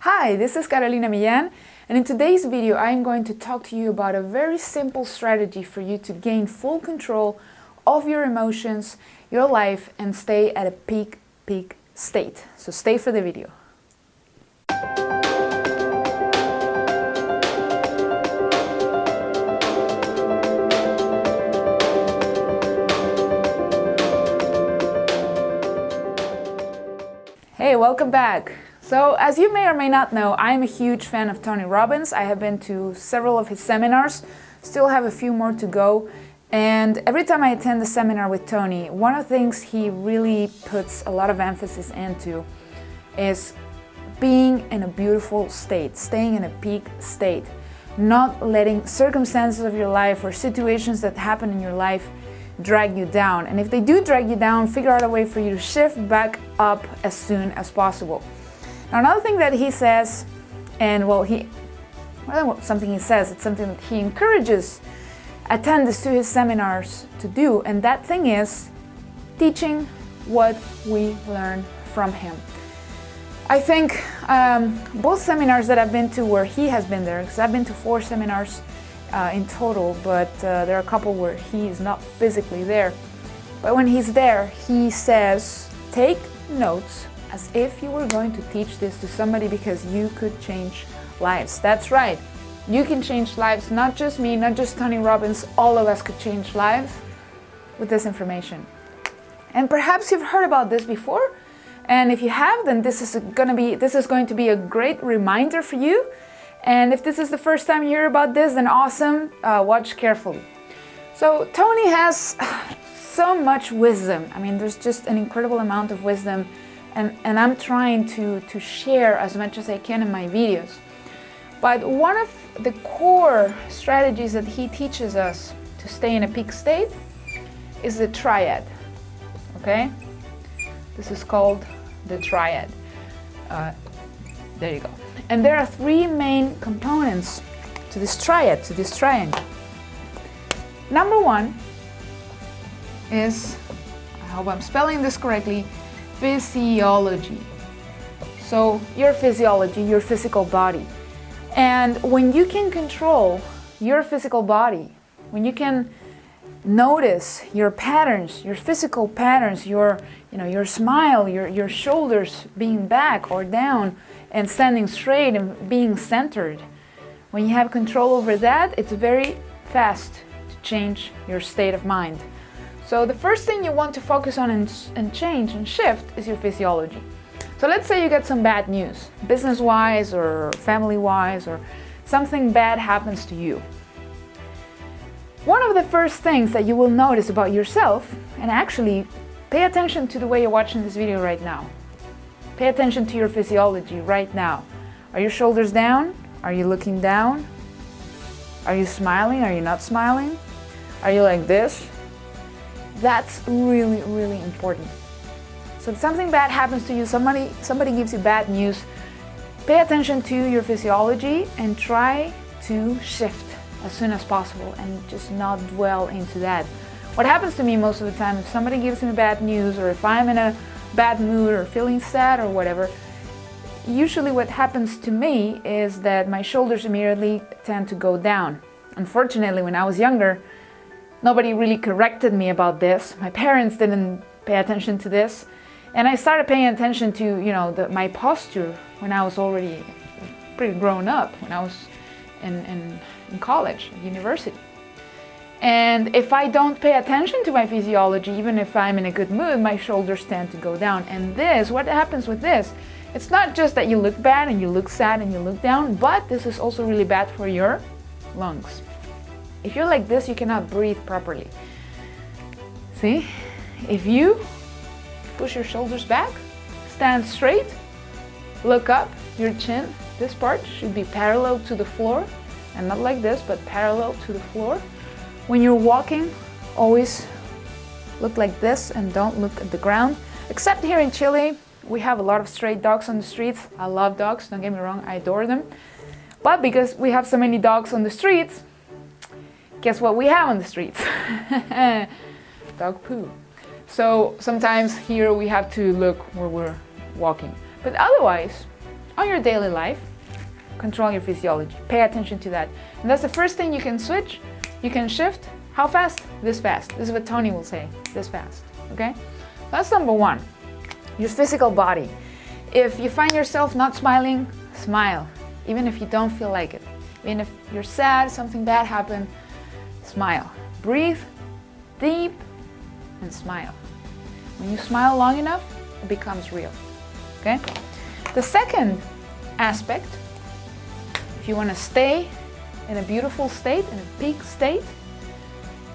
Hi, this is Millan, and in today's video I am going to talk to you about a very simple strategy for you to gain full control of your emotions, your life, and stay at a peak state. So stay for the video. Hey, welcome back. So, as you may or may not know, I am a huge fan of Tony Robbins. I have been to several of his seminars, still have a few more to go. And every time I attend a seminar with Tony, one of the things he really puts a lot of emphasis into is being in a beautiful state, staying in a peak state, not letting circumstances of your life or situations that happen in your life drag you down. And if they do drag you down, figure out a way for you to shift back up as soon as possible. Now, another thing that he says, and something he says, it's something that he encourages attendants to his seminars to do, and that thing is teaching what we learn from him. I think both seminars that I've been to where he has been there, because I've been to 4 seminars in total, but there are a couple where he is not physically there. But when he's there, he says, take notes as if you were going to teach this to somebody because you could change lives. That's right. You can change lives, not just me, not just Tony Robbins, all of us could change lives with this information. And perhaps you've heard about this before, and if you have, then this is going to be a great reminder for you. And if this is the first time you hear about this, then awesome, watch carefully. So Tony has so much wisdom. I mean, there's just an incredible amount of wisdom, and I'm trying to share as much as I can in my videos. But one of the core strategies that he teaches us to stay in a peak state is the Triad, okay? This is called the Triad. There you go. And there are 3 main components to this Triad, to this triangle. Number 1 is, I hope I'm spelling this correctly, physiology. So your physiology, your physical body. And when you can control your physical body, when you can notice your patterns, your physical patterns, your smile, your shoulders being back or down and standing straight and being centered, when you have control over that, it's very fast to change your state of mind. So the first thing you want to focus on and change and shift is your physiology. So let's say you get some bad news, business-wise or family-wise, or something bad happens to you. One of the first things that you will notice about yourself, and actually pay attention to the way you're watching this video right now. Pay attention to your physiology right now. Are your shoulders down? Are you looking down? Are you smiling? Are you not smiling? Are you like this? That's really, really important. So if something bad happens to you, somebody gives you bad news, pay attention to your physiology and try to shift as soon as possible and just not dwell into that. What happens to me most of the time, if somebody gives me bad news or if I'm in a bad mood or feeling sad or whatever, usually what happens to me is that my shoulders immediately tend to go down. Unfortunately, when I was younger, nobody really corrected me about this. My parents didn't pay attention to this. And I started paying attention to, my posture when I was already pretty grown up, when I was in college, university. And if I don't pay attention to my physiology, even if I'm in a good mood, my shoulders tend to go down. And what happens with this, it's not just that you look bad and you look sad and you look down, but this is also really bad for your lungs. If you're like this, you cannot breathe properly. See? If you push your shoulders back, stand straight, look up, your chin, this part should be parallel to the floor, and not like this, but parallel to the floor. When you're walking, always look like this and don't look at the ground. Except here in Chile, we have a lot of stray dogs on the streets. I love dogs, don't get me wrong, I adore them. But because we have so many dogs on the streets, guess what we have on the streets? Dog poo. So sometimes here we have to look where we're walking. But otherwise, on your daily life, control your physiology. Pay attention to that. And that's the first thing you can switch, you can shift. How fast? This fast. This is what Tony will say, this fast, okay? That's number one, your physical body. If you find yourself not smiling, smile, even if you don't feel like it. Even if you're sad, something bad happened, smile. Breathe deep and smile. When you smile long enough, it becomes real, okay? The second aspect, if you want to stay in a beautiful state, in a peak state,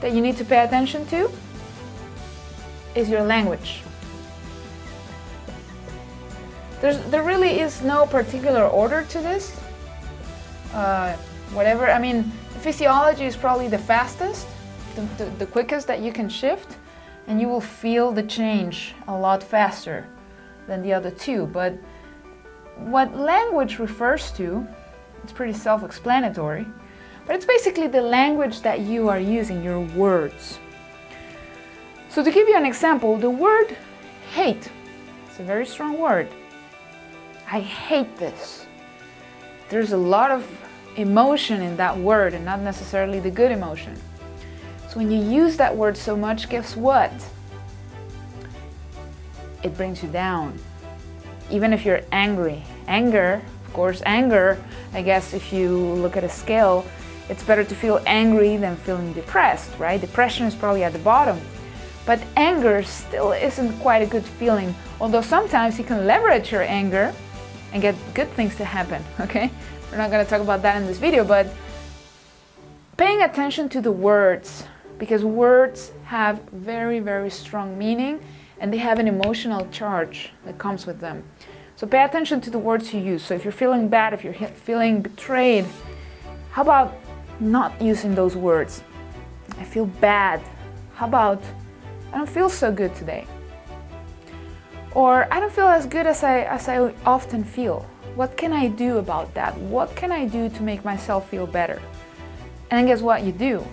that you need to pay attention to is your language. There really is no particular order to this. I mean, physiology is probably the fastest, the quickest that you can shift, and you will feel the change a lot faster than the other two. But what language refers to, it's pretty self-explanatory, but it's basically the language that you are using, your words. So to give you an example, the word hate, it's a very strong word. I hate this. There's a lot of emotion in that word and not necessarily the good emotion. So when you use that word so much, guess what? It brings you down. Even if you're angry. Anger, of course, anger, I guess if you look at a scale, it's better to feel angry than feeling depressed, right? Depression is probably at the bottom. But anger still isn't quite a good feeling, although sometimes you can leverage your anger and get good things to happen, okay? We're not gonna talk about that in this video, but paying attention to the words, because words have very, very strong meaning and they have an emotional charge that comes with them. So pay attention to the words you use. So if you're feeling bad, if you're feeling betrayed, how about not using those words? I feel bad. How about, I don't feel so good today? Or I don't feel as good as I often feel. What can I do about that? What can I do to make myself feel better? And then guess what you do?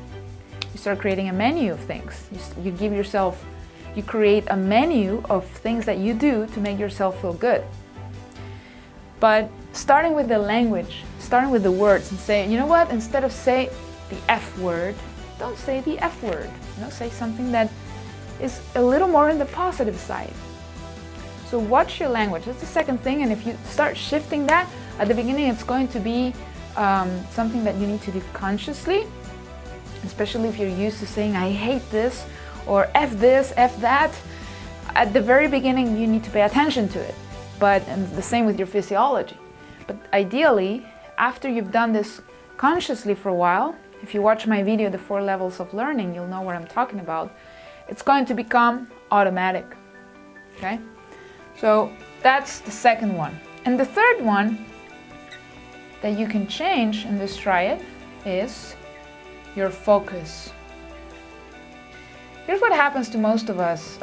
You start creating a menu of things. You create a menu of things that you do to make yourself feel good. But starting with the language, starting with the words and saying, you know what, instead of say the F word, don't say the F word. Say something that is a little more on the positive side. So watch your language, that's the second thing, and if you start shifting that, at the beginning it's going to be something that you need to do consciously, especially if you're used to saying, I hate this, or F this, F that. At the very beginning you need to pay attention to it, and the same with your physiology. But ideally, after you've done this consciously for a while, if you watch my video, The 4 Levels of Learning, you'll know what I'm talking about. It's going to become automatic, okay? So that's the second one. And the third one that you can change in this triad is your focus. Here's what happens to most of us.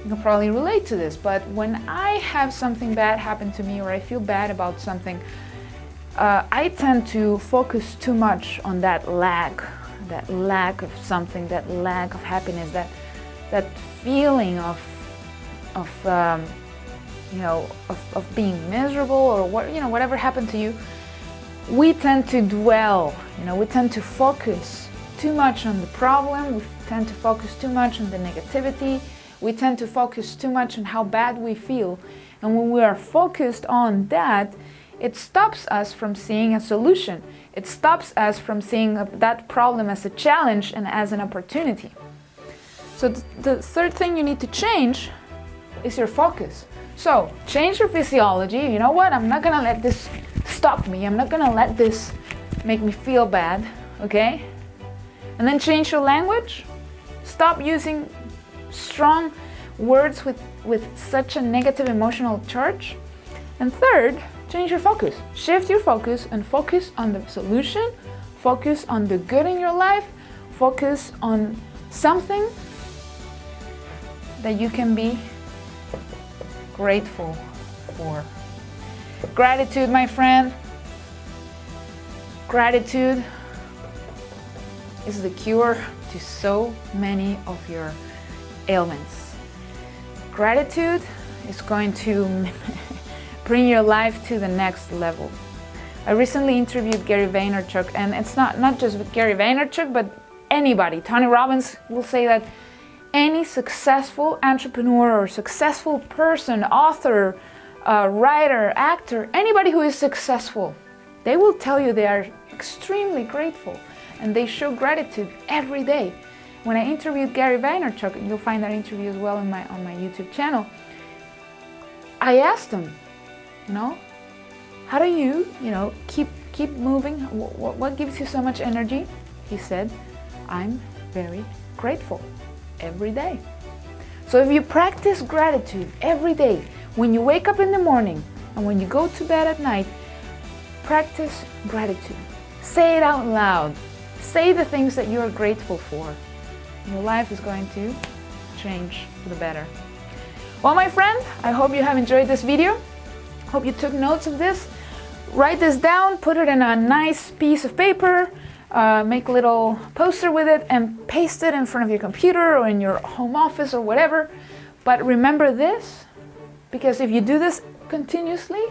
You can probably relate to this, but when I have something bad happen to me or I feel bad about something, I tend to focus too much on that lack of something, that lack of happiness, that feeling of being miserable, or whatever happened to you. We tend to dwell, we tend to focus too much on the problem, we tend to focus too much on the negativity, we tend to focus too much on how bad we feel. And when we are focused on that, it stops us from seeing a solution. It stops us from seeing that problem as a challenge and as an opportunity. So the third thing you need to change is your focus. So change your physiology. You know what? I'm not gonna let this stop me. I'm not gonna let this make me feel bad, okay? And then change your language. Stop using strong words with such a negative emotional charge. And third, change your focus. Shift your focus and focus on the solution. Focus on the good in your life. Focus on something that you can be grateful for. Gratitude, my friend. Gratitude is the cure to so many of your ailments. Gratitude is going to bring your life to the next level. I recently interviewed Gary Vaynerchuk, and it's not just with Gary Vaynerchuk, but anybody. Tony Robbins will say that any successful entrepreneur or successful person, author, writer, actor, anybody who is successful, they will tell you they are extremely grateful and they show gratitude every day. When I interviewed Gary Vaynerchuk, and you'll find that interview as well on my YouTube channel, I asked him, how do you, keep moving? What gives you so much energy? He said, I'm very grateful every day. So if you practice gratitude every day, when you wake up in the morning and when you go to bed at night, practice gratitude. Say it out loud. Say the things that you are grateful for. Your life is going to change for the better. Well, my friend, I hope you have enjoyed this video. Hope you took notes of this. Write this down, put it in a nice piece of paper, make a little poster with it and paste it in front of your computer or in your home office or whatever. But remember this, because if you do this continuously,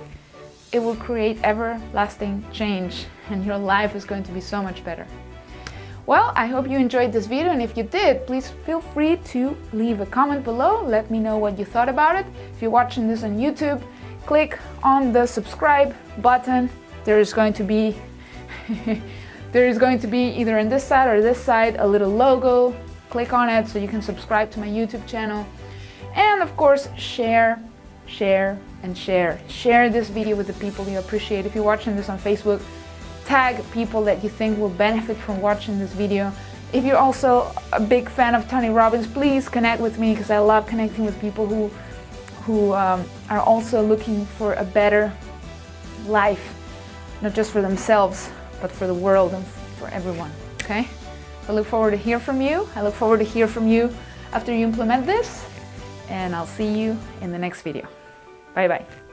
it will create everlasting change and your life is going to be so much better. Well, I hope you enjoyed this video, and if you did, please feel free to leave a comment below. Let me know what you thought about it. If you're watching this on YouTube, click on the subscribe button. There is going to be either on this side or this side a little logo. Click on it so you can subscribe to my YouTube channel. And of course, share and share. Share this video with the people you appreciate. If you're watching this on Facebook, tag people that you think will benefit from watching this video. If you're also a big fan of Tony Robbins, please connect with me, because I love connecting with people who are also looking for a better life, not just for themselves, but for the world and for everyone, okay? I look forward to hear from you. I look forward to hear from you after you implement this, and I'll see you in the next video. Bye-bye.